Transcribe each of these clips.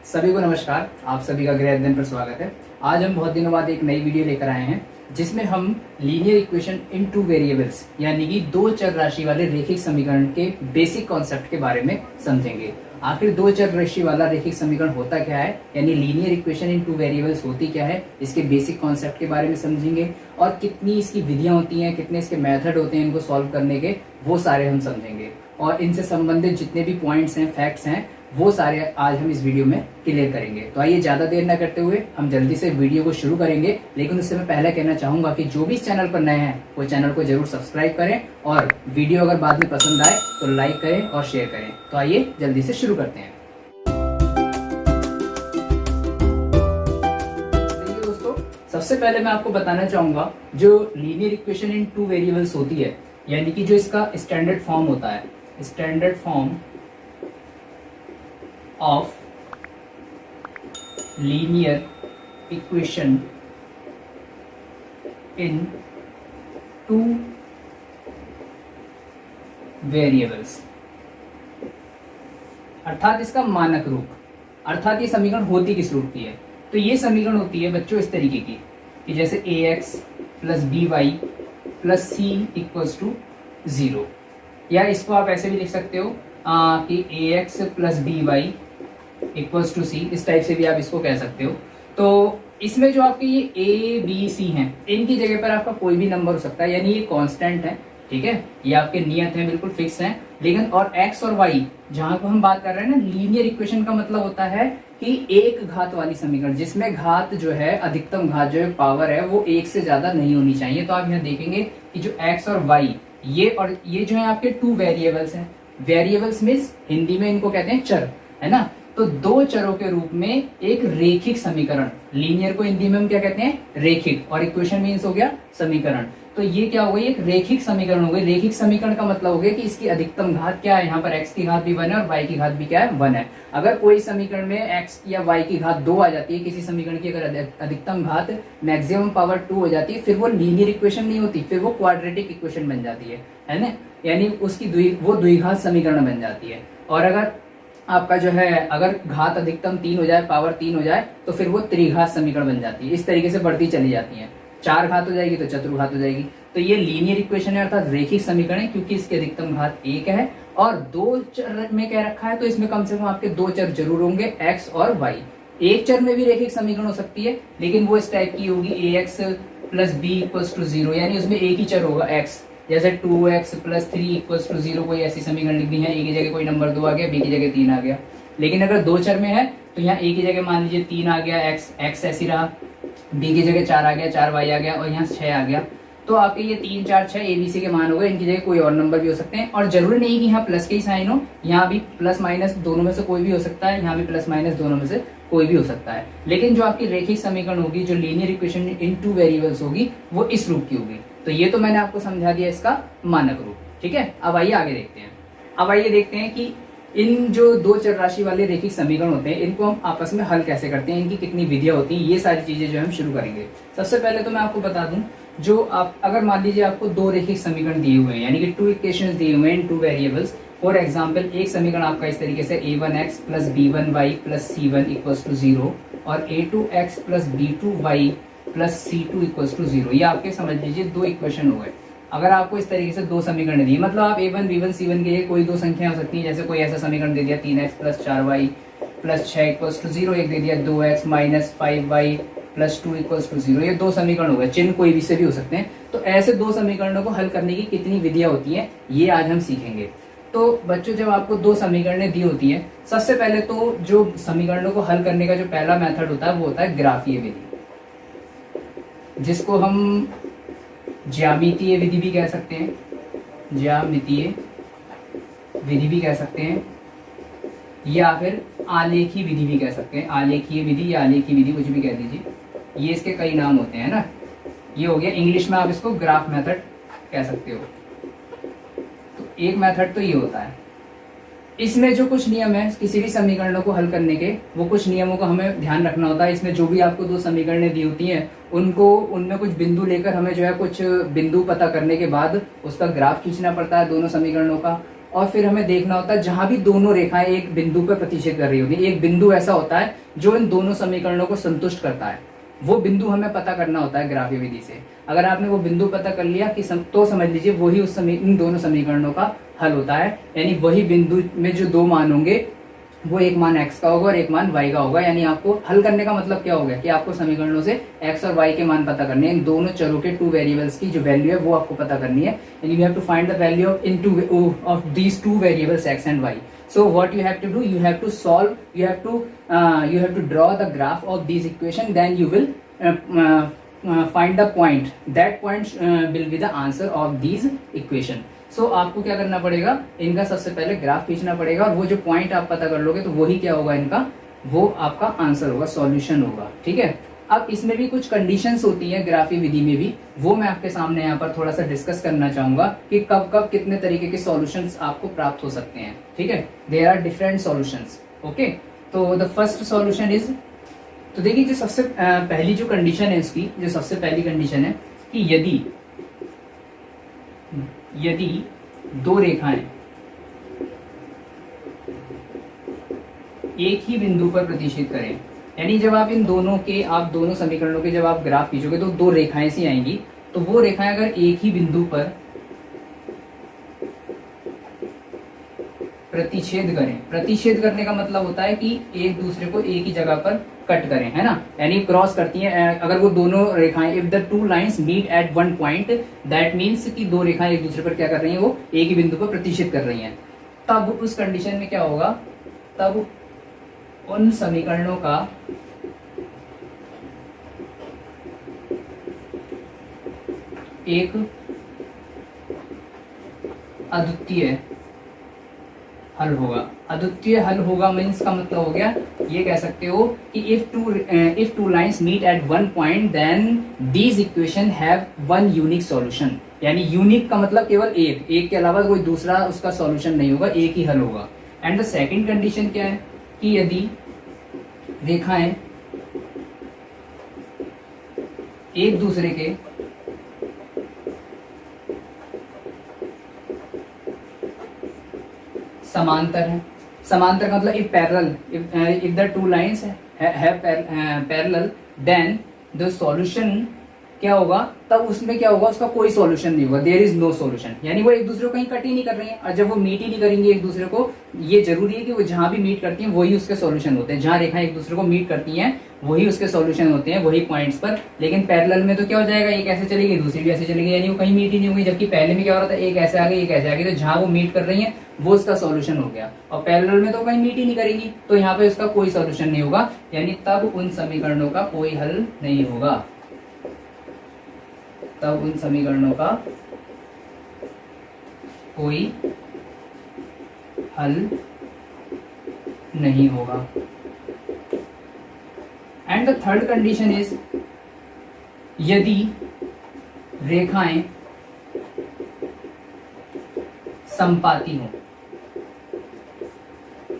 सभी को नमस्कार। आप सभी का गृह अध्ययन पर स्वागत है। आज हम बहुत दिनों बाद एक नई वीडियो लेकर आए हैं जिसमें हम linear equation in two variables यानी कि दो चर राशि वाले रैखिक समीकरण के बेसिक कॉन्सेप्ट के बारे में समझेंगे। आखिर दो चर राशि वाला रैखिक समीकरण होता क्या है, यानी linear equation in two variables होती क्या है, इसके बेसिक कॉन्सेप्ट के बारे में समझेंगे और कितनी इसकी विधियां होती हैं, कितने इसके मेथड होते हैं इनको सॉल्व करने के, वो सारे हम समझेंगे। और इनसे संबंधित जितने भी पॉइंट्स हैं, फैक्ट्स हैं, वो सारे आज हम इस वीडियो में क्लियर करेंगे। तो आइए ज्यादा देर न करते हुए हम जल्दी से वीडियो को शुरू करेंगे। लेकिन उससे मैं पहले कहना चाहूंगा कि जो भी इस चैनल पर नए हैं वो चैनल को जरूर सब्सक्राइब करें और वीडियो अगर बाद में पसंद आए तो लाइक करें और शेयर करें। तो आइए जल्दी से शुरू करते हैं। दोस्तों, सबसे पहले मैं आपको बताना चाहूंगा जो linear equation in two variables होती है, यानी कि जो इसका स्टैंडर्ड फॉर्म होता है, standard form of linear equation in two variables, अर्थात इसका मानक रूप, अर्थात ये समीकरण होती किस रूप की है। तो ये समीकरण होती है बच्चों इस तरीके की कि जैसे ax plus B Y plus C equals to 0, या इसको आप ऐसे भी लिख सकते हो कि ax plus B Y equals to C, इस टाइप से भी आप इसको कह सकते हो। तो इसमें जो आपके ये ए बी सी हैं, इनकी जगह पर आपका कोई भी नंबर हो सकता है, यानी ये कांस्टेंट है, ठीक है, ये आपके नियत हैं, बिल्कुल फिक्स हैं। लेकिन और एक्स और वाई जहां को हम बात कर रहे हैं ना, लीनियर इक्वेशन का मतलब होता है कि एक घात वाली समीकरण, जिसमें घात जो है, अधिकतम घात जो है, पावर है, वो एक से ज्यादा नहीं होनी चाहिए। तो आप यहाँ देखेंगे कि जो एक्स और वाई ये और ये जो है आपके टू वेरिएबल्स हैं। वेरिएबल्स मींस हिंदी में इनको कहते हैं चर, है ना। तो दो चरों के रूप में एक रेखिक समीकरण, लीनियर को हिंदी में हम क्या कहते हैं, रेखिक, और इक्वेशन मींस हो गया समीकरण। तो ये क्या हो गई, एक रेखिक समीकरण हो गई। रेखिक समीकरण का मतलब हो गया कि इसकी अधिकतम घात क्या है, यहाँ पर x की घात भी 1 है और y की घात भी क्या है, 1 है। अगर कोई समीकरण में x या y की घात 2 आ जाती है, किसी समीकरण की अगर अधिकतम घात मैक्सिमम पावर 2 हो जाती है, फिर वो लीनियर इक्वेशन नहीं होती, फिर वो क्वाड्रेटिक इक्वेशन बन जाती है ना, यानी उसकी वो द्विघात समीकरण बन जाती है। और अगर आपका जो है, अगर घात अधिकतम 3 हो जाए, पावर 3 हो जाए, तो फिर वो त्रिघात समीकरण बन जाती है। इस तरीके से बढ़ती चली जाती है। 4 घात हो जाएगी तो चतुर्घात हो जाएगी। तो ये लीनियर इक्वेशन है, अर्थात रेखिक समीकरण है, क्योंकि इसकी अधिकतम घात 1 है और दो चर में क्या रखा है, तो इसमें कम से कम आपके दो चर जरूर होंगे, x और y। एक चर में भी रेखिक समीकरण हो सकती है, लेकिन वो इस टाइप की होगी, ax plus B equals to 0, यानी उसमें एक ही चर होगा x। जैसे 2x प्लस 3 इक्वल्स टू 0, कोई ऐसी समीकरण लिखनी है, ए की जगह कोई नंबर 2 आ गया, बी की जगह 3 आ गया। लेकिन अगर दो चर में है तो यहाँ ए की जगह मान लीजिए 3 आ गया, x ऐसी रहा, बी की जगह 4 आ गया, 4y आ गया, और यहाँ 6 आ गया। तो आपके ये 3 4 6 एबीसी के मान हो गए। इनकी जगह कोई और नंबर भी हो सकते हैं, और जरूरी नहीं कि यहाँ प्लस के ही साइन हो, यहाँ भी प्लस माइनस दोनों में से कोई भी हो सकता है, यहाँ भी प्लस माइनस दोनों में से कोई भी हो सकता है। लेकिन जो आपकी रेखिक समीकरण होगी, जो linear equation in two variables होगी, वो इस रूप की होगी। तो ये तो मैंने आपको समझा दिया इसका मानक रूप, ठीक है। अब आइए आगे देखते हैं। अब आइए देखते हैं कि इन जो दो चर राशि वाले रेखिक समीकरण होते हैं, इनको हम आपस में हल कैसे करते हैं, इनकी कितनी विधियां होती हैं, ये सारी चीजें जो हम शुरू करेंगे। सबसे पहले तो मैं आपको बता दूं, जो आप अगर मान लीजिए आपको दो रेखिक समीकरण दिए हुए हैं, यानी कि टू इक्वेशंस दिए हुए हैं इन टू वेरिएबल्स। फॉर एग्जाम्पल, एक समीकरण आपका इस तरीके से a1x plus b1y plus c1 equals to 0 और a2x plus b2y plus c2 equals to 0। ये आपके समझ लीजिए दो इक्वेशन हो गए। अगर आपको इस तरीके से दो समीकरण दिए, मतलब आप a1 b1 c1 के लिए कोई दो संख्या हो सकती है। जैसे कोई ऐसा समीकरण दे दिया 3x plus 4y plus 6 equals to 0, एक दे दिया 2x minus 5y plus 2 equals to 0। ये दो समीकरण हो गए, चिन्ह कोई भी से भी हो सकते हैं। तो ऐसे दो समीकरणों को हल करने की कितनी विधियां होती हैं, ये आज हम सीखेंगे। तो बच्चों, जब आपको दो समीकरणें दी होती हैं, सबसे पहले तो जो समीकरणों को हल करने का जो पहला मेथड होता है वो होता है ग्राफीय विधि, जिसको हम ज्यामितीय विधि भी कह सकते हैं, ज्यामितीय विधि भी कह सकते हैं, या फिर आलेखी विधि भी कह सकते हैं। आलेखीय विधि या आलेखी विधि, कुछ भी कह दीजिए, ये इसके कई नाम होते हैं ना। ये हो गया इंग्लिश में, आप इसको ग्राफ मेथड कह सकते हो। तो एक मेथड तो ये होता है। इसमें जो कुछ नियम है किसी भी समीकरणों को हल करने के, वो कुछ नियमों का हमें ध्यान रखना होता है। इसमें जो भी आपको दो समीकरणें दी होती हैं, उनको उनमें कुछ बिंदु लेकर हमें जो है कुछ बिंदु पता करने के बाद उसका ग्राफ खींचना पड़ता है दोनों समीकरणों का। और फिर हमें देखना होता है जहां भी दोनों रेखाएं एक बिंदु पर प्रतिच्छेद कर रही होगी, एक बिंदु ऐसा होता है जो इन दोनों समीकरणों को संतुष्ट करता है, वो बिंदु हमें पता करना होता है ग्राफीय विधि से। अगर आपने वो बिंदु पता कर लिया कि तो समझ लीजिए वही इन दोनों समीकरणों का हल होता है। यानी वही बिंदु में जो दो मान होंगे वो एक मान x का होगा और एक मान y का होगा। यानी आपको हल करने का मतलब क्या हो गया कि आपको समीकरणों से x और y के मान पता करने हैं, इन दोनों चरों के टू वेरिएबल्स की जो वैल्यू है वो आपको पता करनी है। यानी you have to find the value of these two variables x and y. So what you have to do, you have to solve, you have to draw the graph of these equation, then you will find the point. That point will be the answer of these equation. So आपको क्या करना पड़ेगा, इनका सबसे पहले graph खींचना पड़ेगा और वो जो पॉइंट आप पता कर लोगे तो वही क्या होगा इनका, वो आपका आंसर होगा, सॉल्यूशन होगा। ठीक है। अब इसमें भी कुछ कंडीशंस होती हैं ग्राफीय विधि में भी, वो मैं आपके सामने यहाँ पर थोड़ा सा डिस्कस करना चाहूंगा कि कब कब कितने तरीके के सॉल्यूशंस आपको प्राप्त हो सकते हैं। ठीक है, there are different solutions. Okay, तो द फर्स्ट सॉल्यूशन इज, तो देखिए जो सबसे पहली जो कंडीशन है इसकी, जो सबसे पहली कंडीशन है कि यदि दो रेखाएं एक ही बिंदु पर प्रतिच्छेद करें, यानी जब आप इन दोनों के, आप दोनों समीकरणों के जब आप ग्राफ खींचोगे तो दो रेखाएं सी आएंगी, तो वो रेखाएं अगर एक ही बिंदु पर प्रतिच्छेद करें, प्रतिच्छेद करने का मतलब होता है कि एक दूसरे को एक ही जगह पर कट करें, है ना, यानी क्रॉस करती हैं। अगर वो दोनों रेखाएं, if the two lines meet at one point, that means कि दो रेखाएं एक दूसरे पर क्या कर रही हैं, वो एक ही बिंदु पर प्रतिच्छेद कर रही हैं। तब उस कंडीशन में क्या होगा, तब उन समीकरणों का एक अद्वितीय हल होगा। अद्वितीय हल होगा मीन्स का मतलब हो गया, ये कह सकते हो कि if two lines meet at one point then these equation have one unique solution. यानी यूनिक का मतलब केवल एक के अलावा कोई दूसरा उसका सॉल्यूशन नहीं होगा, एक ही हल होगा। एंड द सेकंड कंडीशन क्या है कि यदि रेखाएं एक दूसरे के समांतर है, समांतर का मतलब if parallel, if the two lines have parallel, then the solution क्या होगा, तब उसमें क्या होगा, उसका कोई सॉल्यूशन नहीं होगा, देयर इज नो सॉल्यूशन। यानी वो एक दूसरे को कहीं कट ही नहीं कर रही है, और जब वो मीट ही नहीं करेंगे एक दूसरे को, ये जरूरी है कि वो जहां भी मीट करती हैं वही उसके सॉल्यूशन होते हैं, जहां रेखाएं एक दूसरे को मीट करती हैं वही उसके सॉल्यूशन होते हैं, वही पॉइंट्स पर। लेकिन पैरेलल में तो क्या हो जाएगा, एक ऐसे चलेगी दूसरी भी ऐसे चलेगी, यानी वो कहीं मीट ही नहीं होगी। जबकि पहले में क्या हो रहा था, एक ऐसे आ गई एक ऐसे आ गई, तो जहां वो मीट कर रही है वो उसका सॉल्यूशन हो गया। और पैरेलल में तो कहीं मीट ही नहीं करेगी, तो यहाँ पे उसका कोई सॉल्यूशन नहीं होगा, यानी तब उन समीकरणों का कोई हल नहीं होगा, तब उन समीकरणों का कोई हल नहीं होगा। And the third condition is, यदि रेखाएं संपाती हो।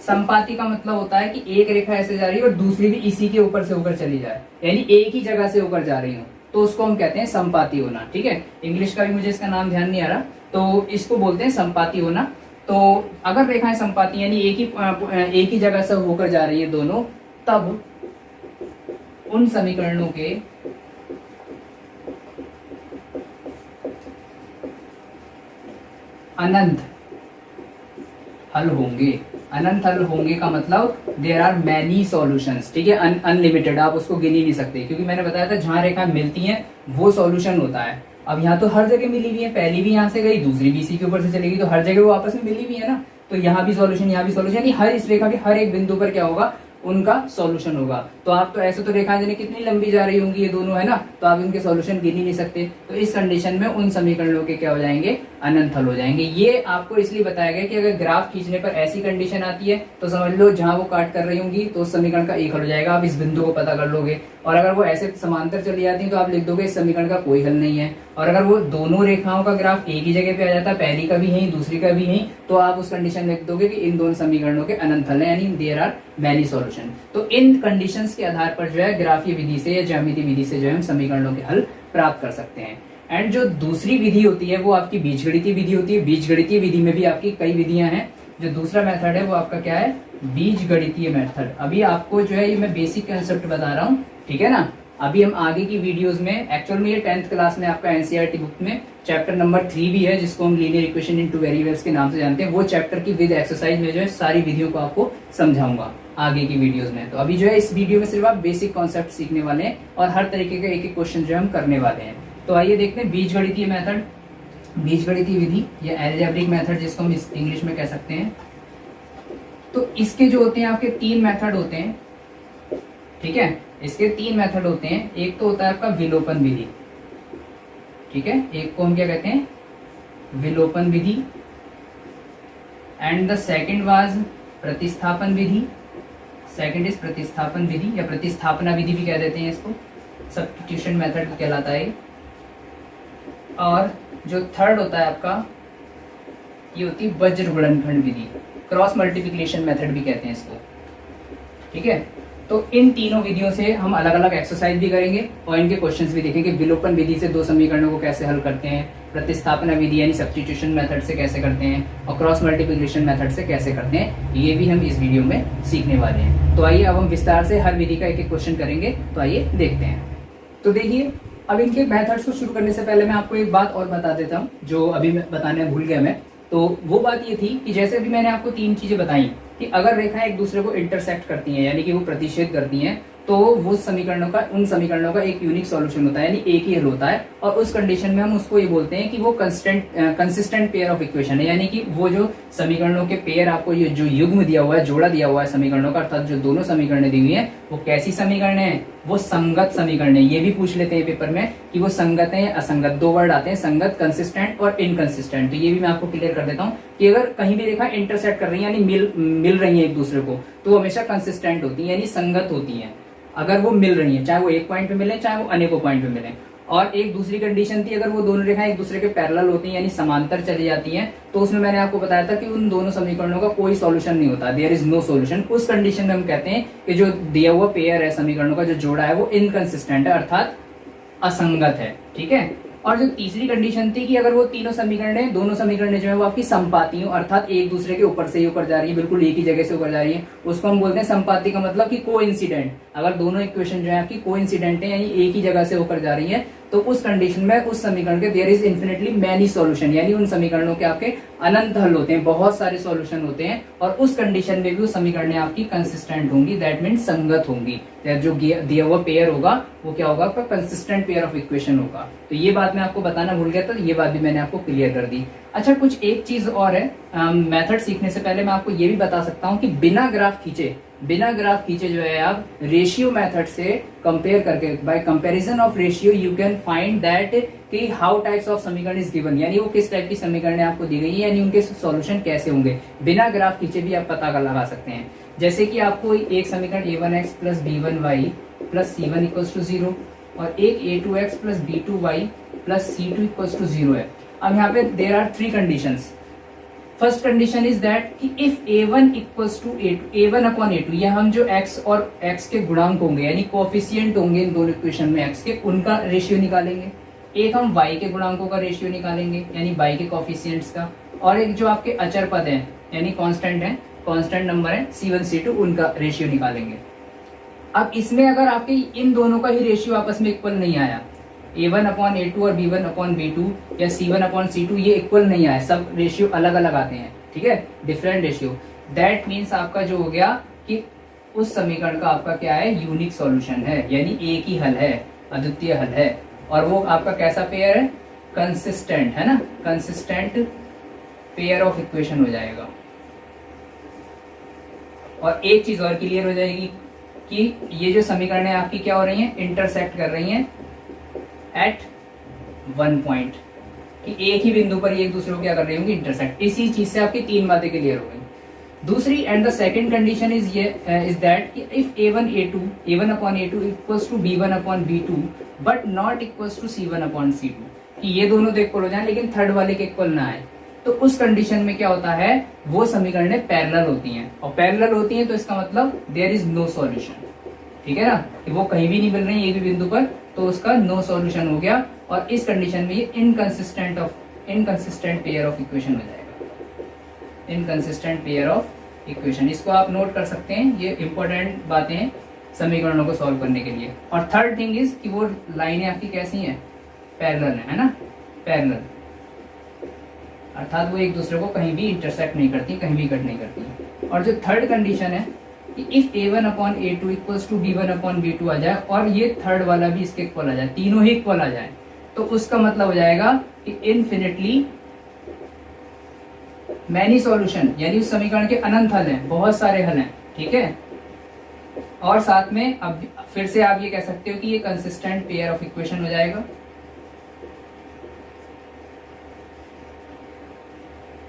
संपाती का मतलब होता है कि एक रेखा ऐसे जा रही है और दूसरी भी इसी के ऊपर से होकर चली जाए, यानी एक ही जगह से होकर जा रही हो, तो उसको हम कहते हैं संपाती होना। ठीक है, इंग्लिश का भी मुझे इसका नाम ध्यान नहीं आ रहा, तो इसको बोलते हैं संपाती होना। तो अगर रेखाएं संपाती यानी एक ही जगह से होकर जा रही है दोनों, तब उन समीकरणों के अनंत हल होंगे। अनंत हल होंगे का मतलब देयर आर मैनी सॉल्यूशंस। ठीक है, अनलिमिटेड, आप उसको गिन ही नहीं सकते, क्योंकि मैंने बताया था जहां रेखा मिलती हैं वो सॉल्यूशन होता है। अब यहाँ तो हर जगह मिली हुई है, पहली भी यहाँ से गई, दूसरी भी इसी के ऊपर से चलेगी, तो हर जगह वो आपस में मिली हुई है ना, तो यहाँ भी सॉल्यूशन यहाँ भी सॉल्यूशन, यानी हर इस रेखा के हर एक बिंदु पर क्या होगा, उनका सॉल्यूशन होगा। तो आप तो ऐसे तो रेखाएं जाने कितनी लंबी जा रही होंगी ये दोनों, है ना, तो आप इनके सॉल्यूशन गिन ही नहीं सकते। तो इस कंडीशन में उन समीकरणों के क्या हो जाएंगे, अनंत हल हो जाएंगे। ये आपको इसलिए बताया गया कि अगर ग्राफ खींचने पर ऐसी कंडीशन आती है तो समझ लो जहां वो काट कर रही होंगी तो उस समीकरण का एक हल हो जाएगा, आप इस बिंदु को पता कर लोगे। और अगर वो ऐसे समांतर चली जाती है तो आप लिख दोगे इस समीकरण का कोई हल नहीं है। और अगर वो दोनों रेखाओं का ग्राफ एक ही जगह पे आ जाता है, पहली का भी है दूसरी का भी है, तो आप उस कंडीशन में लिख दोगे कि इन दोनों समीकरणों के अनंत हल है, यानी देयर आर मैनी सॉल्यूशन। तो इन कंडीशंस के आधार पर जो है ग्राफीय विधि से या ज्यामितीय विधि से जो है हम समीकरणों के हल प्राप्त कर सकते हैं। एंड जो दूसरी विधि होती है वो आपकी बीजगणितीय विधि होती है। बीजगणितीय विधि में भी आपकी कई विधियां हैं। जो दूसरा मेथड है वो आपका क्या है, बीजगणितीय मेथड। अभी आपको जो है ये मैं बेसिक कंसेप्ट बता रहा हूँ, ठीक है ना। अभी हम आगे की वीडियोस में, एक्चुअल में ये 10th क्लास में आपका एनसीईआरटी बुक में चैप्टर नंबर 3 भी है, जिसको हम linear equation in two variables के नाम से जानते हैं। वो चैप्टर की विद एक्सरसाइज में जो है सारी विधियों को आपको समझाऊंगा आगे की वीडियोस में। तो अभी जो है इस वीडियो में सिर्फ आप बेसिक कॉन्सेप्ट सीखने वाले हैं और हर तरीके के एक एक क्वेश्चन जो हम करने वाले हैं। तो आइए देखते हैं बीजगणितीय मेथड, बीजगणितीय विधि या एल्जेब्रिक मेथड जिसको हम इंग्लिश में कह सकते हैं। तो इसके जो होते हैं आपके 3 मेथड होते हैं, ठीक है। इसके 3 मेथड होते हैं। एक तो होता है आपका विलोपन विधि, ठीक है। एक को हम क्या कहते हैं, विलोपन विधि। एंड द सेकंड वाज प्रतिस्थापन विधि। सेकंड इज प्रतिस्थापन विधि या प्रतिस्थापना विधि भी कह देते हैं इसको, सब्स्टिट्यूशन मेथड कहलाता है। और जो थर्ड होता है आपका, ये होती है वज्र गुणनखंड विधि, क्रॉस मल्टीप्लिकेशन मेथड भी कहते हैं इसको, ठीक है। तो इन तीनों विधियों से हम अलग अलग एक्सरसाइज भी करेंगे और इनके क्वेश्चंस भी देखेंगे। विलोपन विधि से 2 समीकरणों को कैसे हल करते हैं, प्रतिस्थापना विधि यानी सब्स्टिट्यूशन मेथड से कैसे करते हैं, और क्रॉस मल्टीप्लिकेशन मेथड से कैसे करते हैं, ये भी हम इस वीडियो में सीखने वाले हैं। तो आइए अब हम विस्तार से हर विधि का एक एक क्वेश्चन करेंगे। तो आइए देखते हैं। तो देखिए, अब इनके मेथड्स को शुरू करने से पहले मैं आपको एक बात और बता देता हूँ जो अभी मैं बताने भूल गया मैं। तो वो बात ये थी कि जैसे अभी मैंने आपको 3 चीजें बताई कि अगर रेखाएं एक दूसरे को इंटरसेक्ट करती हैं यानी कि वो प्रतिच्छेद करती हैं, तो वो समीकरणों का, उन समीकरणों का एक यूनिक सॉल्यूशन होता है, यानी एक ही हल होता है। और उस कंडीशन में हम उसको ये बोलते हैं कि वो कंसिस्टेंट पेयर ऑफ इक्वेशन है, यानी कि वो जो समीकरणों के पेयर आपको ये जो युग्म दिया हुआ है, जोड़ा दिया हुआ है समीकरणों का, अर्थात जो दोनों समीकरण दी हुई है वो कैसी समीकरण है, वो संगत समीकरण है। ये भी पूछ लेते हैं पेपर में कि वो संगत है या असंगत। 2 वर्ड आते हैं, संगत, कंसिस्टेंट और इनकंसिस्टेंट। तो ये भी मैं आपको क्लियर कर देता हूँ कि अगर कहीं भी रेखा इंटरसेक्ट कर रही है यानी मिल रही है एक दूसरे को, तो वो हमेशा कंसिस्टेंट होती है यानी संगत होती है। अगर वो मिल रही है, चाहे वो एक पॉइंट पे मिले चाहे वो अनेकों पॉइंट पे मिले। और एक दूसरी कंडीशन थी, अगर वो दोनों रेखाएं एक दूसरे के पैरेलल होती हैं यानी समांतर चली जाती हैं, तो उसमें मैंने आपको बताया था कि उन दोनों समीकरणों का कोई सॉल्यूशन नहीं होता, देयर इज नो सॉल्यूशन। उस कंडीशन में हम कहते हैं कि जो दिया हुआ पेयर है समीकरणों का, जो जोड़ा है वो इनकंसिस्टेंट है, अर्थात असंगत है, ठीक है। और जो तीसरी कंडीशन थी कि अगर वो दोनों समीकरण जो है वो आपकी संपाती हो, अर्थात एक दूसरे के ऊपर से ही ऊपर जा रही है, बिल्कुल एक ही जगह से ऊपर जा रही है, उसको हम बोलते हैं संपाती। का मतलब कि कोइंसिडेंट। अगर दोनों इक्वेशन जो है आपकी कोइंसिडेंट है यानी एक ही जगह से होकर जा रही है, तो उस कंडीशन में उस समीकरण के there is infinitely many solution, यानी उन समीकरणों के आपके अनंत हल होते हैं, बहुत सारे सॉल्यूशन होते हैं। और उस कंडीशन में भी वो समीकरणें आपकी कंसिस्टेंट होंगी, दैट मीन्स संगत होंगी। जो दिया हुआ पेयर होगा वो क्या होगा, आपका कंसिस्टेंट पेयर ऑफ इक्वेशन होगा। तो ये बात मैं आपको बताना भूल गया था, ये बात भी मैंने आपको क्लियर कर दी। अच्छा, कुछ एक चीज और है, मेथड सीखने से पहले मैं आपको ये भी बता सकता हूँ कि बिना ग्राफ खींचे जो है आप रेशियो मेथड से कंपेयर करके, bye comparison of ratio you can find that कि हाउ टाइप्स ऑफ समीकरण इज गिवन, यानी वो किस टाइप की समीकरण आपको दी गई है, यानी उनके सॉल्यूशन कैसे होंगे। बिना ग्राफ खींचे भी आप पता लगा सकते हैं। जैसे कि आपको एक समीकरण a1x plus b1y plus c1 equal to 0 और एक a2x plus b2y plus c2 equal to 0 है। अब यहाँ पे there are 3 conditions. First condition is that कि if a1 equals to a1 upon a2, यह हम जो x और x के गुणांक होंगे यानी कोएफिशिएंट होंगे इन दोनों इक्वेशन में x के, उनका रेशियो निकालेंगे। एक हम y के गुणांकों का रेशियो निकालेंगे यानी y के कोएफिशिएंट्स का, और एक जो आपके अचर पद है यानी कांस्टेंट नंबर है c1 c2, उनका रेशियो निकालेंगे। अब इसमें अगर आपके इन दोनों का ही रेशियो आपस में इक्वल नहीं आया, a1 अपॉन a2 और b1 अपॉन b2 या c1 अपॉन c2, ये इक्वल नहीं आया, सब रेशियो अलग अलग आते हैं, ठीक है, डिफरेंट रेशियो। दैट मीन्स आपका जो हो गया कि उस समीकरण का आपका क्या है, यूनिक सॉल्यूशन है, यानी एक ही हल है, अद्वितीय हल है। और वो आपका कैसा पेयर है, कंसिस्टेंट है ना, कंसिस्टेंट पेयर ऑफ इक्वेशन हो जाएगा। और एक चीज और क्लियर हो जाएगी कि ये जो समीकरण है आपकी क्या हो रही हैं, इंटरसेक्ट कर रही हैं एट वन पॉइंट, कि एक ही बिंदु पर ये एक दूसरे को क्या कर रही होंगी, इंटरसेक्ट। इसी चीज से आपकी 3 बातें क्लियर हो गई। दूसरी and the second condition is that कि if a1 upon a2 equals to b1 upon b2 but not equals to c1 upon c2, कि ये दोनों तो इक्वल हो जाए लेकिन थर्ड वाले के इक्वल ना आए, तो उस कंडीशन में क्या होता है, वो समीकरणें पैरेलल होती हैं। और पैरेलल होती हैं तो इसका मतलब देयर इज नो सॉल्यूशन, ठीक है ना, कि वो कहीं भी नहीं मिल रही है एक भी बिंदु पर, तो उसका नो सॉल्यूशन हो गया। और इस कंडीशन में ये इनकंसिस्टेंट पेयर ऑफ इक्वेशन हो जाएगा, इनकंसिस्टेंट पेयर ऑफ इक्वेशन। इसको आप नोट कर सकते हैं, ये इंपॉर्टेंट बातें हैं समीकरणों को सॉल्व करने के लिए। और थर्ड थिंग इज कि वो लाइनें आपकी कैसी हैं, पैरेलल है ना, पैरेलल, अर्थात वो एक दूसरे को कहीं भी इंटरसेक्ट नहीं करती, कहीं भी कट नहीं करती। और जो थर्ड कंडीशन है कि if a1/a2 equals to b1/b2 आ जाए और ये थर्ड वाला भी इसके इक्वल आ जाए, तीनों ही इक्वल आ जाए, तो उसका मतलब हो जाएगा कि इनफिनिटली मैनी सॉल्यूशन, यानी उस समीकरण के अनंत हल हैं, बहुत सारे हल हैं, ठीक है। और साथ में अब फिर से आप ये कह सकते हो कि ये कंसिस्टेंट पेयर ऑफ इक्वेशन हो जाएगा,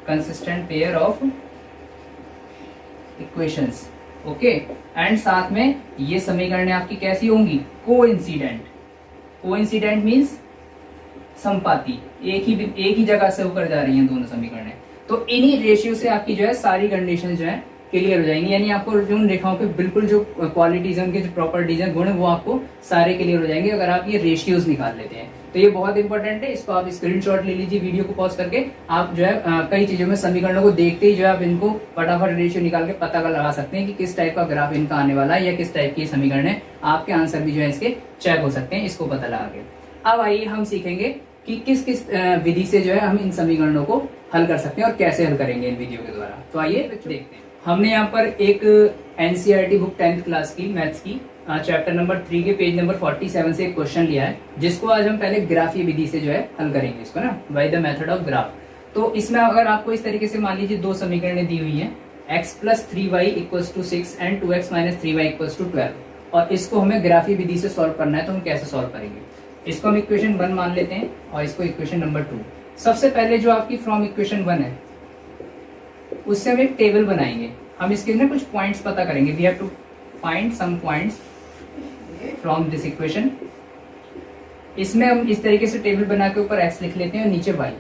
consistent pair of equations, okay. And साथ में ये समीकरण आपकी कैसी होंगी, कोइंसिडेंट। कोइंसिडेंट मींस समपाती, एक ही जगह से होकर जा रही हैं दोनों समीकरण। तो इन्हीं रेशियो से आपकी जो है सारी कंडीशन जो है क्लियर हो जाएंगी, यानी आपको जो रेखाओं के बिल्कुल जो क्वालिटीज है, उनके जो प्रॉपर्टीज हैं, गुण, वो आपको सारे क्लियर हो जाएंगे अगर आप ये रेशियोज निकाल लेते हैं। तो ये बहुत इंपॉर्टेंट है, इसको आप स्क्रीनशॉट ले लीजिए वीडियो को पॉज करके। आप जो है कई चीजों में समीकरणों को देखते ही जो है आप इनको फटाफट रेशियो निकाल के पता लगा सकते हैं कि किस टाइप का ग्राफ इनका आने वाला है या किस टाइप की समीकरण है। आपके आंसर भी जो है इसके चेक हो सकते हैं इसको पता लगा के। अब आइए हम सीखेंगे कि किस किस विधि से जो है हम इन समीकरणों को हल कर सकते हैं और कैसे हल करेंगे इन वीडियो के द्वारा। तो आइए देखते हैं। हमने यहाँ पर एक एनसीईआरटी बुक 10th क्लास की मैथ्स की चैप्टर नंबर 3 के पेज नंबर 47 से एक क्वेश्चन लिया है, जिसको आज हम पहले ग्राफीय विधि से जो है हल करेंगे इसको ना, by the method of graph. तो इसमें अगर आपको इस तरीके से मान लीजिए दो समीकरणें दी हुई हैं, x+3y equals to 6 and 2x - 3y equals to 12, और इसको हमें ग्राफीय विधि से सॉल्व करना है। तो हम कैसे सॉल्व करेंगे, इसको हम इक्वेशन 1 मान लेते हैं और इसको इक्वेशन नंबर 2। सबसे पहले जो आपकी फ्रॉम इक्वेशन 1 है उससे हम एक टेबल बनाएंगे। हम इसके ना कुछ पॉइंट्स पता करेंगे, we have to find some points from this equation. इसमें हम इस तरीके से टेबल बना के ऊपर x लिख लेते हैं और नीचे y।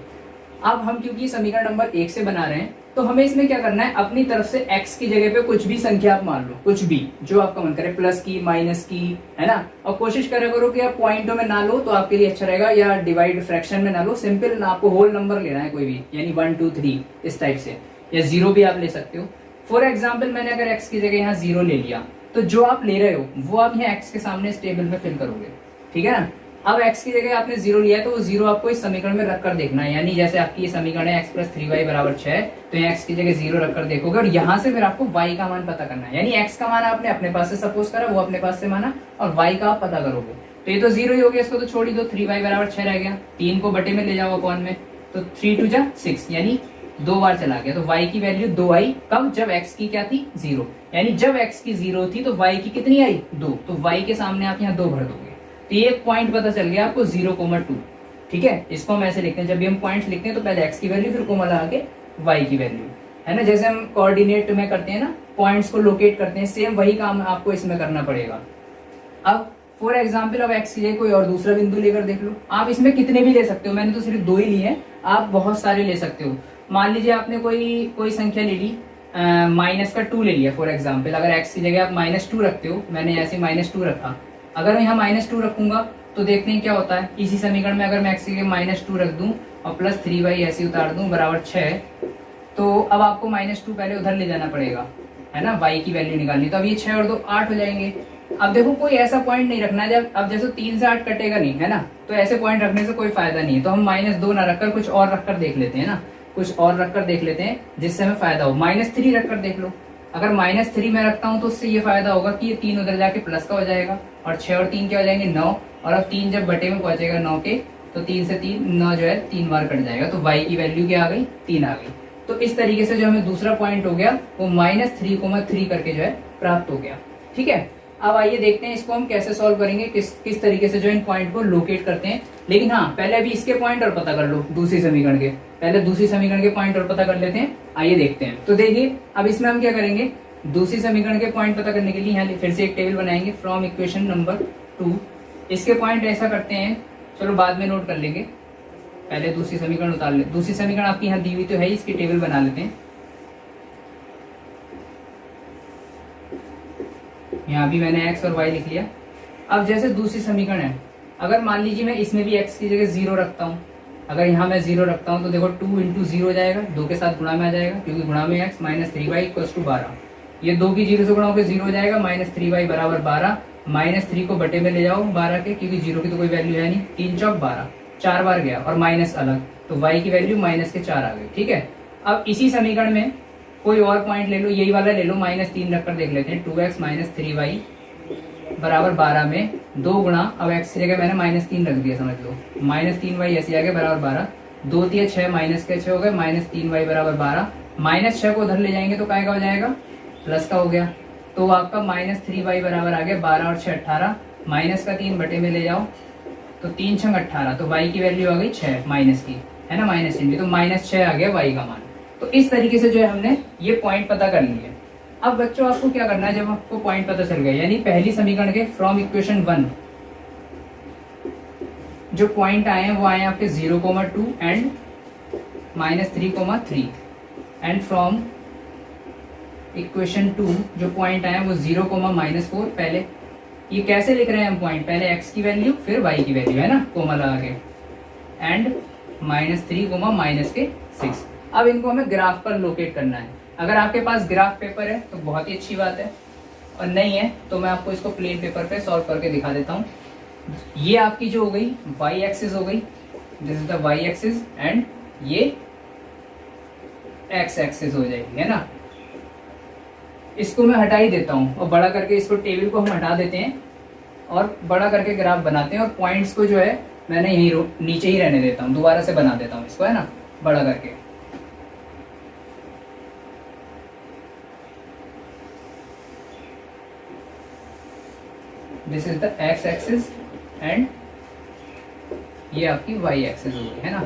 अब हम क्योंकि समीकरण नंबर 1 से बना रहे हैं, तो हमें इसमें क्या करना है, अपनी तरफ से x की जगह पे कुछ भी संख्या आप मान लो, कुछ भी जो आपका मन करे, प्लस की, माइनस की, है ना। और कोशिश करा करो कि आप पॉइंटों में ना लो तो आपके लिए अच्छा रहेगा, या डिवाइड फ्रैक्शन में ना लो, सिंपल ना, आपको होल नंबर लेना है कोई भी, यानी 1 2 3 इस टाइप से, या 0 भी आप ले सकते हो। फॉर एग्जाम्पल मैंने अगर x की जगह यहाँ 0 ले लिया, तो जो आप ले रहे हो वो आप यहाँ x के सामने इस टेबल में फिल करोगे, ठीक है ना। अब x की जगह आपने 0 लिया है तो वो 0 आपको इस समीकरण में रखकर देखना है, यानी जैसे आपकी ये समीकरण है x+3y = 6, तो यहाँ x की जगह 0 रखकर देखोगे और यहाँ से फिर आपको y का मान पता करना है। यानी x का मान आपने अपने पास से सपोज करा, वो अपने पास से माना, और y का आप पता करोगे। तो ये तो 0 ही हो गया, इसको तो छोड़ ही दो, 3y = 6 रह गया, 3 को बटे में ले जाओ अपॉन में, तो 3 2 जा 6, यानी 2 बार चला गया। तो y की वैल्यू 2 आई, कब, जब x की क्या थी, 0, यानी जब x की 0 थी तो y की कितनी आई, 2, तो y के सामने आप यहाँ 2 भर दोगे। तो ये पॉइंट पता चल गया आपको 0,2, ठीक है। इसको हम ऐसे लिखते हैं, जब भी हम पॉइंट्स लिखते हैं तो पहले x की वैल्यू फिर कोमा लगा के y की वैल्यू, है ना। जैसे हम कोऑर्डिनेट में करते हैं ना, पॉइंट्स को लोकेट करते हैं, सेम वही काम आपको इसमें करना पड़ेगा। अब फॉर एग्जाम्पल अब x की जगह कोई और दूसरा बिंदु लेकर देख लो, आप इसमें कितने भी ले सकते हो, मैंने तो सिर्फ 2 ही लिए हैं, आप बहुत सारे ले सकते हो। मान लीजिए आपने कोई संख्या ले ली, -2 ले लिया फॉर एग्जाम्पल। अगर x की जगह आप -2 रखते हो, मैंने ऐसे -2 रखा, अगर मैं यहाँ -2 रखूंगा तो देखते हैं क्या होता है। इसी समीकरण में अगर मैं x की जगह -2 रख दूं और +3y ऐसे उतार दूं बराबर 6, तो अब आपको -2 पहले उधर ले जाना पड़ेगा, है ना, y की वैल्यू निकालनी। तो अब ये 6 और 2 8 हो जाएंगे। अब देखो कोई ऐसा पॉइंट नहीं रखना है, जब अब जैसे 3 से 8 कटेगा नहीं, है ना, तो ऐसे पॉइंट रखने से कोई फायदा नहीं है। तो हम -2 ना रखकर कुछ और रखकर देख लेते हैं ना, कुछ और रखकर देख लेते हैं जिससे हमें फायदा हो। -3 रखकर देख लो, अगर -3 में रखता हूँ तो उससे ये फायदा होगा कि ये 3 उधर जाके प्लस का हो जाएगा, और 6 और 3 क्या हो जाएंगे, 9, और अब 3 जब बटे में पहुंचेगा 9 के, तो 3 से 3 9 जो है 3 बार कट जाएगा, तो y की वैल्यू क्या आ गई, 3 आ गई। तो इस तरीके से जो हमें दूसरा पॉइंट हो गया वो -3,3 करके जो है प्राप्त हो गया, ठीक है। अब आइए देखते हैं इसको हम कैसे सॉल्व करेंगे, किस तरीके से जो इन पॉइंट को लोकेट करते हैं। लेकिन हाँ, पहले अभी इसके पॉइंट और पता कर लो, दूसरी समीकरण के, पहले दूसरी समीकरण के पॉइंट और पता कर लेते हैं। आइए देखते हैं। तो देखिए अब इसमें हम क्या करेंगे, दूसरी समीकरण के पॉइंट पता करने के लिए यहाँ फिर से एक टेबल बनाएंगे फ्रॉम इक्वेशन नंबर 2। इसके पॉइंट ऐसा करते हैं, चलो बाद में नोट कर लेंगे, पहले दूसरी समीकरण उतार ले। दूसरी समीकरण आपकी यहाँ दी हुई तो है, इसकी टेबल बना लेते हैं। यहाँ भी मैंने x और y लिख लिया। अब जैसे दूसरी समीकरण है, अगर मान लीजिए मैं इसमें भी x की जगह 0 रखता हूँ, अगर यहाँ मैं 0 रखता हूँ तो देखो 2 इंटू 0 हो जाएगा, 2 के साथ गुणा में आ जाएगा क्योंकि गुणा में x minus 3y equals to 12। ये 2 की 0 से गुणा होकर 0 हो जाएगा, माइनस 3y बराबर 12, माइनस 3 को बटे में ले जाओ 12 के, क्योंकि 0 की तो कोई वैल्यू है नहीं, 3 चौक 12, 4 बार गया और माइनस अलग, तो y की वैल्यू माइनस के 4 आ गई। ठीक है, अब इसी समीकरण में कोई और पॉइंट ले लो, यही वाला ले लो, माइनस 3 रखकर देख लेते हैं। 2x माइनस 3y बराबर 12 में 2 गुणा, अब x की जगह मैंने माइनस 3 रख दिया, समझ लो, माइनस 3y ऐसे आ गया बराबर 12, 2 3 6 माइनस के 6 हो गए, माइनस 3y बराबर 12, माइनस 6 को उधर ले जाएंगे तो काय का हो जाएगा, प्लस का हो गया, तो आपका माइनस 3y बराबर आ गया 12 और 6 18, माइनस का 3 बटे में ले जाओ तो 3 6 18, तो y की वैल्यू आ गई 6 माइनस की, है ना, माइनस चिन्ह, तो माइनस 6 आ गया y का मान। तो इस तरीके से जो है हमने ये पॉइंट पता कर लिए। अब बच्चों आपको क्या करना है, जब आपको पॉइंट पता चल गया, यानी पहली समीकरण के फ्रॉम इक्वेशन 1 जो पॉइंट आए हैं वो आए आपके 0,2 and minus 3,3, and from equation 2 जो पॉइंट आए हैं वो 0,-4। पहले ये कैसे लिख रहे हैं हम पॉइंट, पहले x की वैल्यू फिर y की वैल्यू, है ना, कोमा लगा के, एंड माइनस 3, माइनस के 6। अब इनको हमें ग्राफ पर लोकेट करना है। अगर आपके पास ग्राफ पेपर है तो बहुत ही अच्छी बात है, और नहीं है तो मैं आपको इसको प्लेन पेपर पे सॉल्व करके दिखा देता हूँ। ये आपकी जो हो गई y एक्सिस हो गई, this is the y axis, and ये x एक्सिस हो जाएगी, है ना। इसको मैं हटा ही देता हूँ और बड़ा करके इसको, टेबल को हम हटा देते हैं और बड़ा करके ग्राफ बनाते हैं, और पॉइंट्स को जो है मैंने यहीं नीचे ही रहने देता हूँ, दोबारा से बना देता हूँ इसको, है ना, बड़ा करके। This is the x axis and ये आपकी y एक्सिस हो गई, है ना।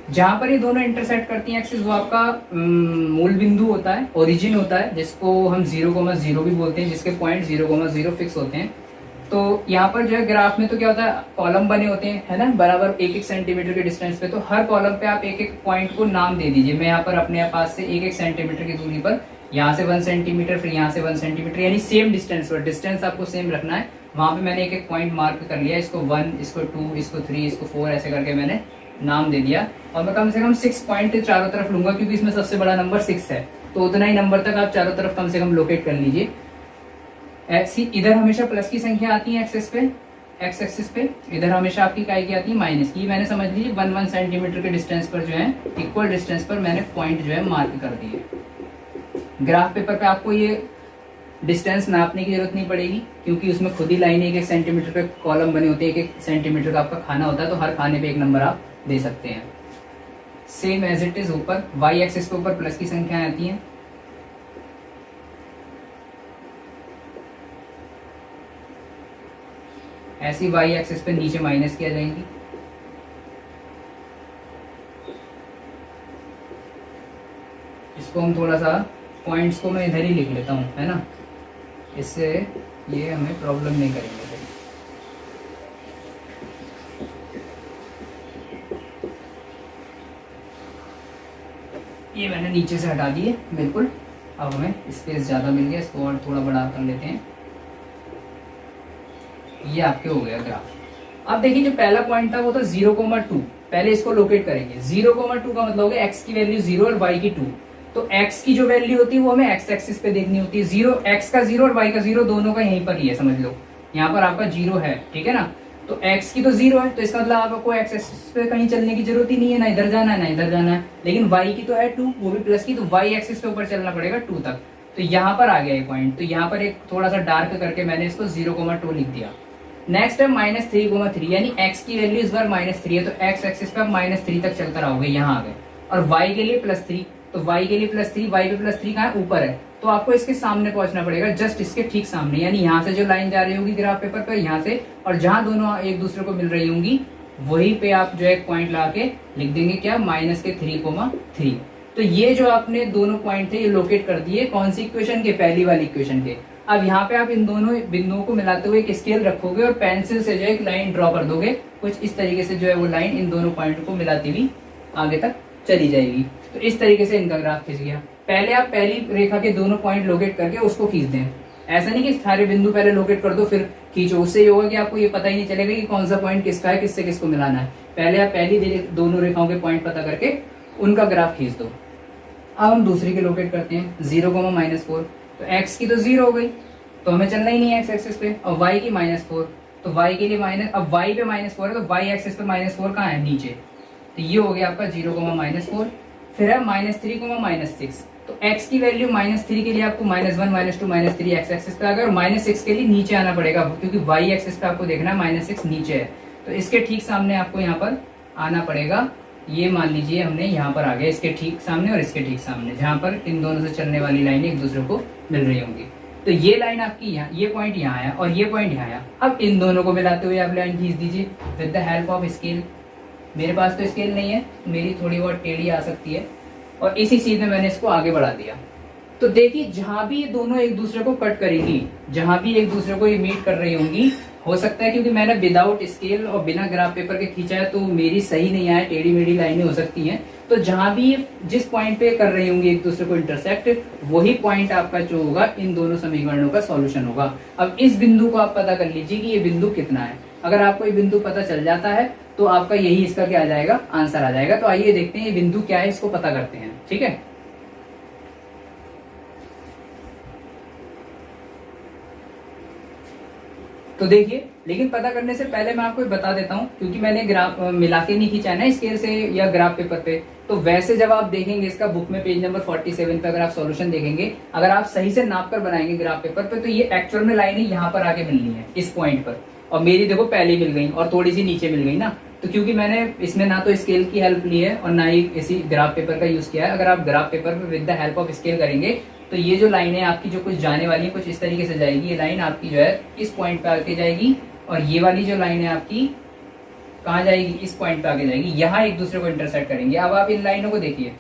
जहां पर ये दोनों इंटरसेक्ट करती हैं एक्सिस, वो आपका मूल बिंदु होता है, ओरिजिन होता है, जिसको हम 0,0 भी बोलते हैं, जिसके पॉइंट 0,0 फिक्स होते हैं। तो यहाँ पर जो है ग्राफ में तो क्या होता है, कॉलम बने होते हैं, है ना, बराबर 1-1 सेंटीमीटर के डिस्टेंस पे। तो हर कॉलम पे आप एक एक पॉइंट को नाम दे दीजिए। मैं यहाँ पर अपने पास से 1-1 सेंटीमीटर की दूरी पर, यहाँ से 1 सेंटीमीटर, फिर यहाँ से 1 सेंटीमीटर, यानी सेम डिस्टेंस पर, डिस्टेंस आपको सेम रखना है। वहां पे मैंने एक एक पॉइंट मार्क कर लिया, इसको 1, इसको 2, इसको 3, इसको 4, ऐसे करके मैंने नाम दे दिया। और मैं कम से कम 6 पॉइंट चारों तरफ लूंगा, क्योंकि इसमें सबसे बड़ा नंबर 6 है, तो उतना ही नंबर तक आप चारों तरफ कम से कम लोकेट कर लीजिए। ऐसी इधर हमेशा प्लस की संख्या आती है एक्सिस पे, एक्स एक्सिस पे, इधर हमेशा आपकी काय की आती है माइनस की। मैंने समझ लीजिए 1-1 सेंटीमीटर के डिस्टेंस पर जो है, इक्वल डिस्टेंस पर मैंने पॉइंट जो है मार्क कर दिए। ग्राफ पेपर पे आपको ये डिस्टेंस नापने की जरूरत नहीं पड़ेगी, क्योंकि उसमें खुद ही लाइन 1-1 सेंटीमीटर पे कॉलम बने होते हैं, 1-1 सेंटीमीटर का आपका खाना होता है, तो हर खाने पे एक नंबर आप दे सकते हैं। सेम एज इट इज ऊपर y एक्सिस के ऊपर प्लस की संख्याएं आती हैं, ऐसी y एक्सिस पे नीचे माइनस की आ जाएंगी। इसको हम थोड़ा सा पॉइंट्स को मैं इधर ही लिख लेता हूं, है ना, इससे ये हमें प्रॉब्लम नहीं करेंगे। ये मैंने नीचे से हटा दिए बिल्कुल। अब हमें स्पेस ज़्यादा मिल गया, इसको और थोड़ा बड़ा कर लेते हैं। ये आपके हो गया ग्राफ। अब देखिए जो पहला पॉइंट था वो था 0,2, पहले इसको लोकेट करेंगे। 0,2 का मतलब हो गया x की वैल्यू 0 और y की 2। तो x की जो वैल्यू होती है वो हमें x एक्सिस पे देखनी होती है। 0, x का 0 और y का 0 दोनों का यहीं पर ही है, समझ लो, यहाँ पर आपका 0 है, ठीक है ना। तो x की तो 0 है, तो इसका मतलब आपको x एक्सिस पे कहीं चलने की जरूरत ही नहीं है, ना इधर जाना है ना इधर जाना है। लेकिन y की तो है 2, वो भी प्लस की, तो y एक्सिस पे ऊपर चलना पड़ेगा 2 तक। तो यहाँ पर आ गया ये पॉइंट, तो यहाँ पर एक थोड़ा सा डार्क करके मैंने इसको 0,2 लिख दिया। नेक्स्ट है -3,3, यानी x की वैल्यू इस बार -3 है, तो x एक्सिस पे आप -3 तक चलकर आओगे, यहाँ आ गए। और y के लिए +3, तो y के लिए +3, y पे +3 कहाँ है, ऊपर है, तो आपको इसके सामने पहुंचना पड़ेगा, जस्ट इसके ठीक सामने, यानी यहाँ से जो लाइन जा रही होगी ग्राफ पेपर पर, यहाँ से, और जहां दोनों एक दूसरे को मिल रही होंगी वहीं पे आप जो है एक पॉइंट ला के लिख देंगे क्या, -3,3। तो ये जो आपने दोनों पॉइंट थे ये लोकेट कर दिए, कौन सी इक्वेशन के, पहली वाली इक्वेशन के। अब यहाँ पे आप इन दोनों बिंदुओं को मिलाते हुए एक स्केल रखोगे और पेंसिल से जो है एक लाइन ड्रॉ कर दोगे, कुछ इस तरीके से जो है वो लाइन इन दोनों पॉइंट को मिलाती हुई आगे तक चली जाएगी। तो इस तरीके से इनका ग्राफ खींच गया। पहले आप पहली रेखा के दोनों पॉइंट लोकेट करके उसको खींच दें, ऐसा नहीं कि सारे बिंदु पहले लोकेट कर दो फिर खींचो, उससे ये होगा कि आपको ये पता ही नहीं चलेगा कि कौन सा पॉइंट किसका है, किससे किसको मिलाना है। पहले आप पहली दोनों रेखाओं के पॉइंट पता करके उनका ग्राफ खींच दो। अब हम दूसरी के लोकेट करते हैं, 0, -4, तो x की तो 0 हो गई, तो हमें चलना ही नहीं है x एक्सिस पे, और y की -4, तो y के लिए माइनस, अब y पे -4 है तो y एक्सिस पे -4 कहाँ है, नीचे, तो ये हो गया आपका 0, -4। फिर है -3, -6, तो x की वैल्यू -3 के लिए आपको -1, -2, -3 x एक्सिस पे आ गया, और -6 के लिए नीचे आना पड़ेगा क्योंकि y एक्सिस पे आपको देखना है -6 नीचे है, तो इसके ठीक सामने आपको यहाँ पर आना पड़ेगा। ये मान लीजिए हमने यहाँ पर आ गया, इसके ठीक सामने और इसके ठीक सामने, जहाँ पर इन दोनों से चलने वाली लाइनें एक दूसरे को मिल रही होंगी। तो ये लाइन आपकी यहाँ, ये पॉइंट यहाँ आया और ये पॉइंट यहाँ आया। अब इन दोनों को मिलाते हुए आप लाइन खींच दीजिए with the help of scale. मेरे पास तो स्केल नहीं है, मेरी थोड़ी बहुत टेढ़ी आ सकती है, और इसी चीज में मैंने इसको आगे बढ़ा दिया। तो देखिए जहां भी ये दोनों एक दूसरे को कट करेंगी, जहां भी एक दूसरे को ये मीट कर रही होंगी, हो सकता है क्योंकि मैंने विदाउट स्केल और बिना ग्राफ पेपर के खींचा है तो मेरी सही नहीं आया, टेढ़ी मेढ़ी लाइनें हो सकती हैं। तो जहां भी जिस पॉइंट पे कर रही होंगी एक दूसरे को इंटरसेक्ट, वही पॉइंट आपका जो होगा इन दोनों समीकरणों का सॉल्यूशन होगा। अब इस बिंदु को आप पता कर लीजिए कि ये बिंदु कितना है। अगर आपको ये बिंदु पता चल जाता है तो आपका यही इसका क्या आ जाएगा, आंसर आ जाएगा। तो आइए देखते हैं ये बिंदु क्या है, इसको पता करते हैं। ठीक है, तो देखिए, लेकिन पता करने से पहले मैं आपको बता देता हूं, क्योंकि मैंने ग्राफ मिला के नहीं खींचा है ना स्केल से या ग्राफ पेपर पे। तो वैसे जब आप देखेंगे इसका बुक में पेज नंबर 47 पे अगर आप सॉल्यूशन देखेंगे, अगर आप सही से नाप कर बनाएंगे ग्राफ पेपर पे, तो ये एक्चुअल में लाइनें यहाँ पर आके मिलनी है इस पॉइंट पर, और मेरी देखो पहले मिल गई और थोड़ी सी नीचे मिल गई ना। तो क्योंकि मैंने इसमें ना तो स्केल की हेल्प ली है और ना ही इसी ग्राफ पेपर का यूज किया है। अगर आप ग्राफ पेपर पे with the help of scale करेंगे तो ये जो लाइनें आपकी जो कुछ जाने वाली है कुछ इस तरीके से जाएगी। ये लाइन आपकी जो है इस पॉइंट पे आके जाएगी, और ये वाली जो लाइन है आपकी कहाँ जाएगी, इस पॉइंट पे आके जाएगी, यहाँ एक दूसरे को इंटरसेक्ट करेंगे। अब आप इन लाइनों को देखिए,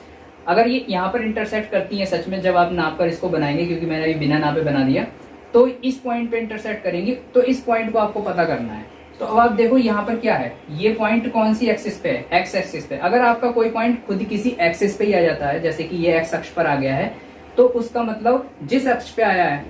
अगर ये यहाँ पर इंटरसेक्ट करती है सच में, जब आप नाप कर इसको बनाएंगे, क्योंकि मैंने अभी बिना नापे बना दिया, तो इस पॉइंट पे इंटरसेक्ट करेंगे, तो इस पॉइंट को आपको पता करना है। तो अब आप देखो यहाँ पर क्या है, ये पॉइंट कौन सी एक्सिस पे है, एक्स एक्सिस पे। अगर आपका कोई पॉइंट खुद किसी एक्सिस पे ही आ जाता है, जैसे कि ये एक्स अक्ष पर आ गया है, तो उसका मतलब जिस अक्ष पे आया है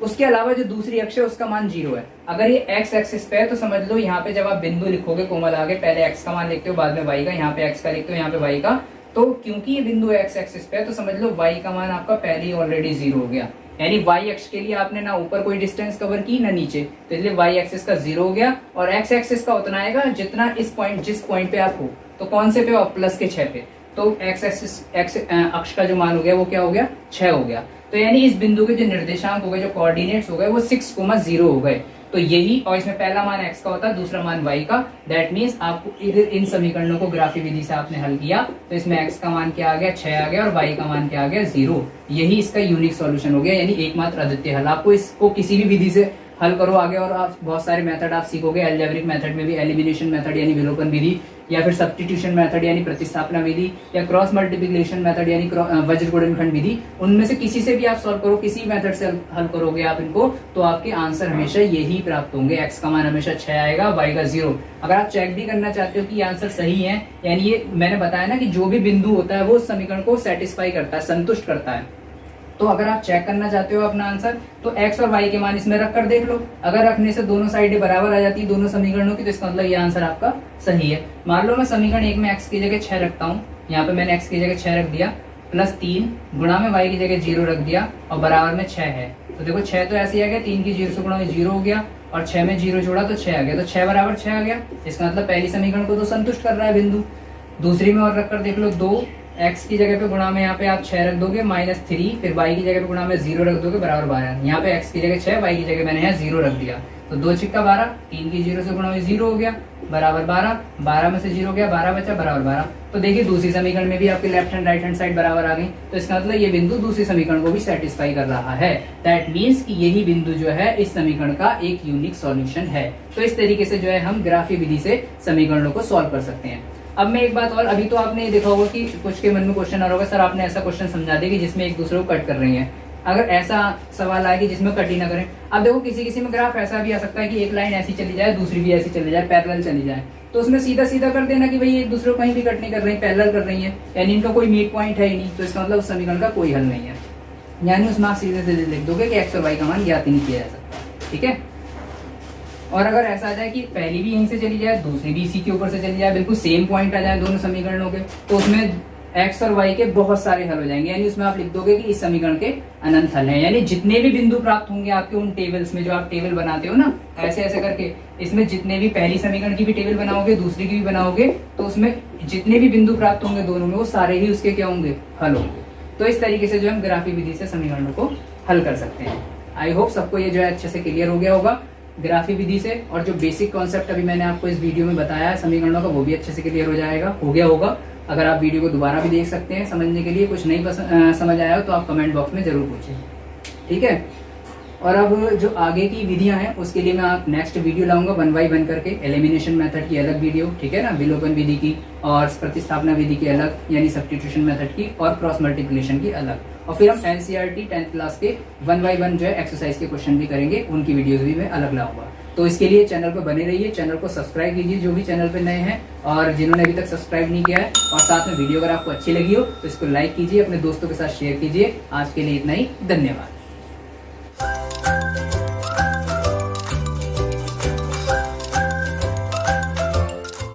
उसके अलावा जो दूसरी अक्ष है उसका मान 0 है। अगर ये एक्स एक्सिस पे है तो समझ लो यहाँ पे जब आप बिंदु लिखोगे कोमल आगे, पहले एक्स का मान लिखते हो, बाद में वाई का, यहाँ पे एक्स का लिखते हो, यहाँ पे वाई का, तो क्योंकि ये बिंदु एक्स एक्सिस पे है तो समझ लो वाई का मान आपका पहले ही ऑलरेडी 0 हो गया। यानी वाई अक्ष के लिए आपने ना ऊपर कोई डिस्टेंस कवर की ना नीचे, तो इसलिए वाई एक्सिस का 0 हो गया, और एक्स एक्सिस का उतना आएगा जितना इस पॉइंट, जिस पॉइंट पे आप हो। तो कौन से पे हो, प्लस के 6 पे, तो एक्स एक्सिस एक्स अक्ष का जो मान हो गया वो क्या हो गया, 6 हो गया। तो यानी इस बिंदु के जो निर्देशांक हो गए, जो कोऑर्डिनेट्स हो गए, वो 6,0 हो गए। तो यही, और इसमें पहला मान x का होता है, दूसरा मान y का। दैट मीन्स आपको इन समीकरणों को ग्राफी विधि से आपने हल किया, तो इसमें x का मान क्या आ गया, 6 आ गया, और y का मान क्या आ गया, 0। यही इसका यूनिक सॉल्यूशन हो गया, यानी एकमात्र अद्वितीय हल। आपको इसको किसी भी विधि से हल करो आगे, और आप बहुत सारे मेथड आप सीखोगे। एल्जेब्रिक मेथड में भी एलिमिनेशन मेथड यानी विलोपन विधि, या फिर सब्स्टिट्यूशन मेथड यानी प्रतिस्थापना विधि, या क्रॉस मल्टीप्लिकेशन मेथड यानी वज्र गुणनखंड विधि, उनमें से किसी से भी आप सॉल्व करो, किसी मेथड से हल करोगे आप इनको, तो आपके आंसर हमेशा यही प्राप्त होंगे। एक्स का मान हमेशा 6 आएगा, वाई का 0। अगर आप चेक भी करना चाहते हो कि ये आंसर सही है, यानी ये मैंने बताया ना कि जो भी बिंदु होता है वो उस समीकरण को सेटिस्फाई करता है, संतुष्ट करता है। तो अगर आप चेक करना चाहते हो अपना आंसर, तो x और y के मान इसमें रख कर देख लो। अगर रखने से दोनों साइडें बराबर आ जाती है दोनों समीकरणों की, तो इसका मतलब ये आंसर आपका सही है। मान लो मैं समीकरण 1 में x की जगह 6 रखता हूँ, यहाँ पे मैंने x की जगह 6 रख दिया, प्लस 3 गुणा में y की जगह 0 रख दिया, और बराबर में 6 है। तो देखो 6 तो ऐसे ही आ गया, 3 की 0 से गुणा में 0 हो गया, और 6 में 0 जोड़ा तो 6 आ गया, तो 6 बराबर 6 आ गया। इसका मतलब पहली समीकरण को तो संतुष्ट कर रहा है बिंदु। दूसरी में और रख कर देख लो, 2 x की जगह पे गुणा में यहाँ पे आप 6 रख दोगे, -3, फिर y की जगह पे गुणा में 0 रख दोगे, बराबर 12। यहाँ पे x की जगह 6, y की जगह मैंने यहाँ 0 रख दिया, तो 2 छिक्का 12, 3 की 0 से गुणा में 0 हो गया, बराबर 12, 12 में से 0 गया, 12 बचा, बराबर 12। तो देखिए दूसरी समीकरण में भी आपके left hand right hand side बराबर आ गई, तो इसका मतलब ये बिंदु दूसरी समीकरण को भी सेटिस्फाई कर रहा है। दैट मीन्स कि यही बिंदु जो है इस समीकरण का एक यूनिक सॉल्यूशन है। तो इस तरीके से जो है हम ग्राफी विधि से समीकरणों को सॉल्व कर सकते हैं। अब मैं एक बात और, अभी तो आपने देखा होगा कि कुछ के मन में क्वेश्चन आ रहा होगा, सर आपने ऐसा क्वेश्चन समझा दिया कि जिसमें एक दूसरे को कट कर रही है। अगर ऐसा सवाल आए कि जिसमें कट ही ना करें, अब देखो किसी किसी में ग्राफ ऐसा भी आ सकता है कि एक लाइन ऐसी चली जाए, दूसरी भी ऐसी चली जाए, पैरेलल चली जाए, तो उसमें सीधा सीधा कर देना कि भाई एक दूसरे को कहीं भी कट नहीं कर रही, पैरेलल कर रही है, यानी इनका कोई मीट पॉइंट है ही नहीं, तो इसका मतलब उस समीकरण का कोई हल नहीं है। यानी उसमें आप सीधे सीधे लिख दोगे कि एक्स और वाई का मान ज्ञात ही नहीं किया जा सकता, ठीक है। और अगर ऐसा आ जाए कि पहली भी यहीं से चली जाए, दूसरी भी इसी के ऊपर से चली जाए, बिल्कुल सेम पॉइंट आ जाए दोनों समीकरणों के, तो उसमें एक्स और वाई के बहुत सारे हल हो जाएंगे। यानी उसमें आप लिख दोगे कि इस समीकरण के अनंत हल हैं। यानी जितने भी बिंदु प्राप्त होंगे आपके उन टेबल्स में, जो आप टेबल बनाते हो ना ऐसे ऐसे करके, इसमें जितने भी पहली समीकरण की भी टेबल बनाओगे, दूसरी की भी बनाओगे, तो उसमें जितने भी बिंदु प्राप्त होंगे दोनों में, वो सारे ही उसके क्या होंगे, हल होंगे। तो इस तरीके से जो हम ग्राफी विधि से समीकरणों को हल कर सकते हैं। आई होप सबको ये जो है अच्छे से क्लियर हो गया होगा ग्राफी विधि से, और जो बेसिक कॉन्सेप्ट अभी मैंने आपको इस वीडियो में बताया है समीकरणों का, वो भी अच्छे से क्लियर हो गया होगा। अगर आप वीडियो को दोबारा भी देख सकते हैं समझने के लिए, कुछ नहीं समझ आया हो तो आप कमेंट बॉक्स में जरूर पूछें, ठीक है। और अब जो आगे की विधियां हैं उसके लिए मैं आप नेक्स्ट वीडियो लाऊंगा 1 बाय 1 करके। एलिमिनेशन मेथड की अलग वीडियो, ठीक है ना, विलोपन विधि की और प्रतिस्थापना विधि की अलग, यानी सब्स्टिट्यूशन मेथड की, और क्रॉस मल्टीप्लिकेशन की अलग। और फिर हम एनसीईआरटी 10th क्लास के 1 बाय 1 जो है एक्सरसाइज के क्वेश्चन भी करेंगे, उनकी वीडियोस भी मैं अलग लाऊंगा। तो इसके लिए चैनल पर बने रहिए, चैनल को सब्सक्राइब कीजिए जो भी चैनल पे नए हैं, और जिन्होंने अभी तक सब्सक्राइब नहीं किया है, और साथ में वीडियो अगर आपको अच्छी लगी हो तो इसको लाइक कीजिए, अपने दोस्तों के साथ शेयर कीजिए। आज के लिए इतना ही, धन्यवाद।